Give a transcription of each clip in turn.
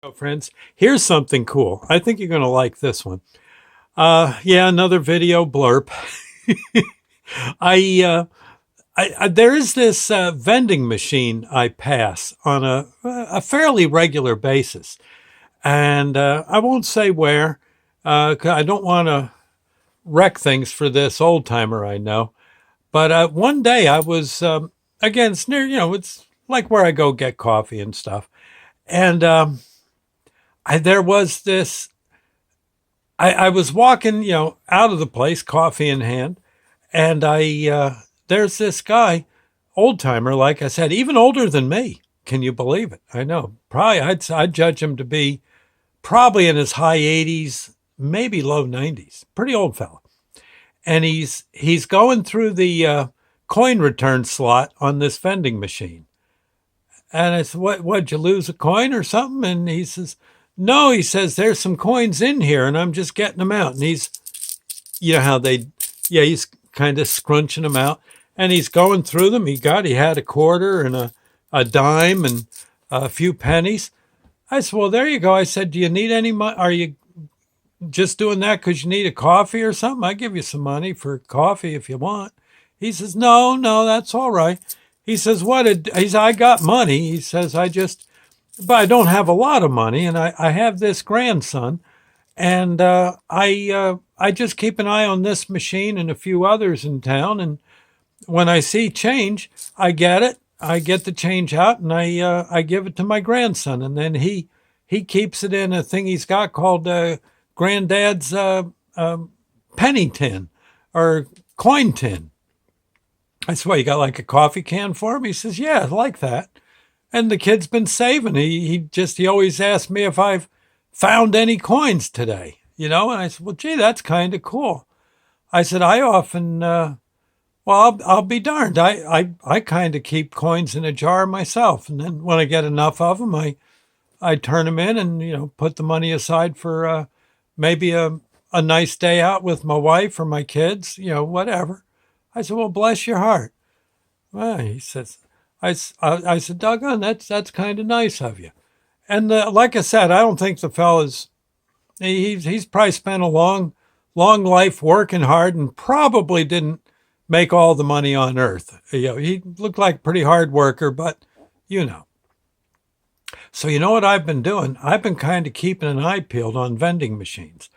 Oh, friends, here's something cool. I think you're going to like this one. Yeah, another video blurb. I, there is this vending machine I pass on a fairly regular basis, and I won't say where. 'Cause I don't want to wreck things for this old timer I know. But one day I was again, it's near, it's like where I go get coffee and stuff, and there was this. I was walking, out of the place, coffee in hand, and there's this guy, old timer, like I said, even older than me. Can you believe it? I know. Probably, I'd judge him to be probably in his high 80s, maybe low 90s. Pretty old fella, and he's going through the coin return slot on this vending machine. And I said, What'd you lose a coin or something? And he says, no, he says, there's some coins in here and I'm just getting them out. And you know how he's kind of scrunching them out and he's going through them. He had a quarter and a dime and a few pennies. I said, well, there you go. I said, do you need any money? Are you just doing that because you need a coffee or something? I give you some money for coffee if you want. He says, no, that's all right. He says, he said, I got money. He says, but I don't have a lot of money, and I have this grandson, and I just keep an eye on this machine and a few others in town, and when I see change, I get it. I get the change out, and I give it to my grandson, and then he keeps it in a thing he's got called Granddad's penny tin or coin tin. I said, well, you got like a coffee can for him? He says, yeah, I like that. And the kid's been saving. He always asks me if I've found any coins today, And I said, well, gee, that's kind of cool. I said, I often, I'll be darned. I kind of keep coins in a jar myself. And then when I get enough of them, I turn them in and, put the money aside for maybe a nice day out with my wife or my kids, whatever. I said, well, bless your heart. Well, he says, I said, doggone, that's kind of nice of you. And like I said, I don't think the fella's, he's probably spent a long life working hard and probably didn't make all the money on earth. He looked like a pretty hard worker, but you know. So you know what I've been doing? I've been kind of keeping an eye peeled on vending machines.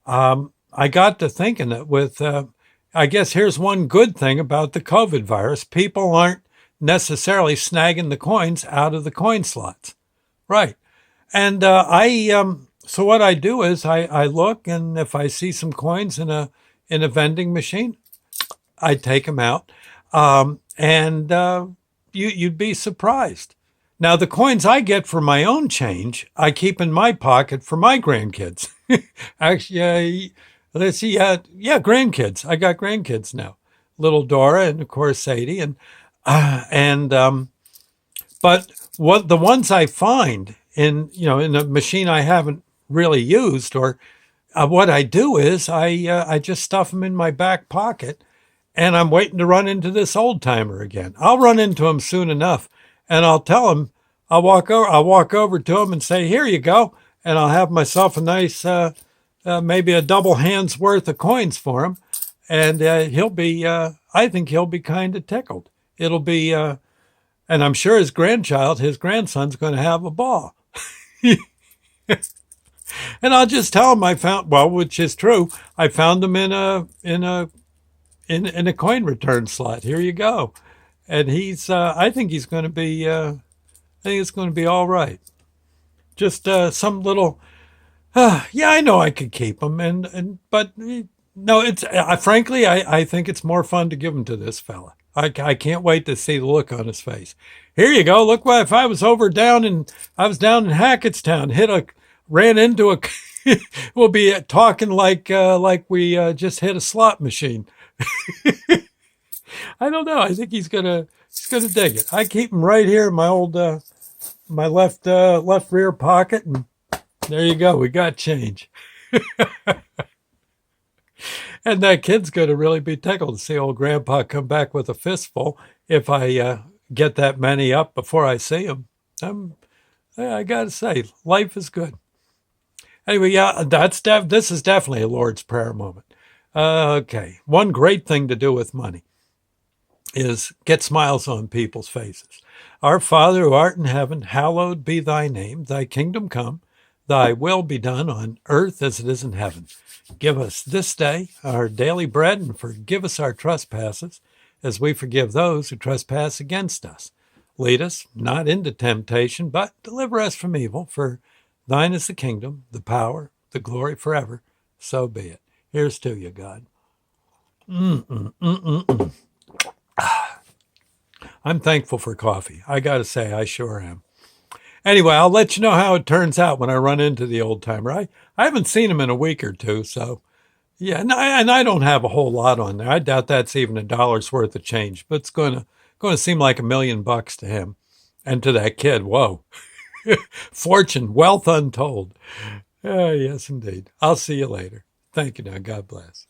I got to thinking that I guess here's one good thing about the COVID virus. People aren't necessarily snagging the coins out of the coin slots. Right. And so what I do is I look, and if I see some coins in a vending machine, I take them out. And you'd be surprised. Now, the coins I get for my own change, I keep in my pocket for my grandkids. Actually, let's see. Yeah, grandkids. I got grandkids now. Little Dora and, of course, Sadie. But what the ones I find in a machine I haven't really used, or what I do is I just stuff them in my back pocket, and I'm waiting to run into this old timer again. I'll run into him soon enough, and I'll tell him. I'll walk over to him and say, "Here you go," and I'll have myself a nice, maybe a double hand's worth of coins for him, and he'll be. I think he'll be kind of tickled. It'll be, and I'm sure his grandson's going to have a ball. And I'll just tell him I found, well, which is true. I found them in a coin return slot. Here you go. And I think he's going to be, I think it's going to be all right. Just some little, yeah, I know I could keep them, but no, it's frankly, I think it's more fun to give them to this fella. I can't wait to see the look on his face. Here you go. Look, what if I was down in Hackettstown, ran into a, we'll be talking like we just hit a slot machine. I don't know. I think he's gonna dig it. I keep him right here in my old my left rear pocket, and there you go. We got change. And that kid's going to really be tickled to see old grandpa come back with a fistful if I get that many up before I see him. I got to say, life is good. Anyway, yeah, this is definitely a Lord's Prayer moment. Okay, one great thing to do with money is get smiles on people's faces. Our Father who art in heaven, hallowed be thy name. Thy kingdom come, thy will be done on earth as it is in heaven. Give us this day our daily bread and forgive us our trespasses as we forgive those who trespass against us. Lead us not into temptation, but deliver us from evil. For thine is the kingdom, the power, the glory forever. So be it. Here's to you, God. I'm thankful for coffee. I got to say, I sure am. Anyway, I'll let you know how it turns out when I run into the old timer. I haven't seen him in a week or two, so yeah, and I don't have a whole lot on there. I doubt that's even $1 worth of change, but it's going to seem like $1,000,000 to him and to that kid. Whoa, fortune, wealth untold. Yes, indeed. I'll see you later. Thank you. Now, God bless.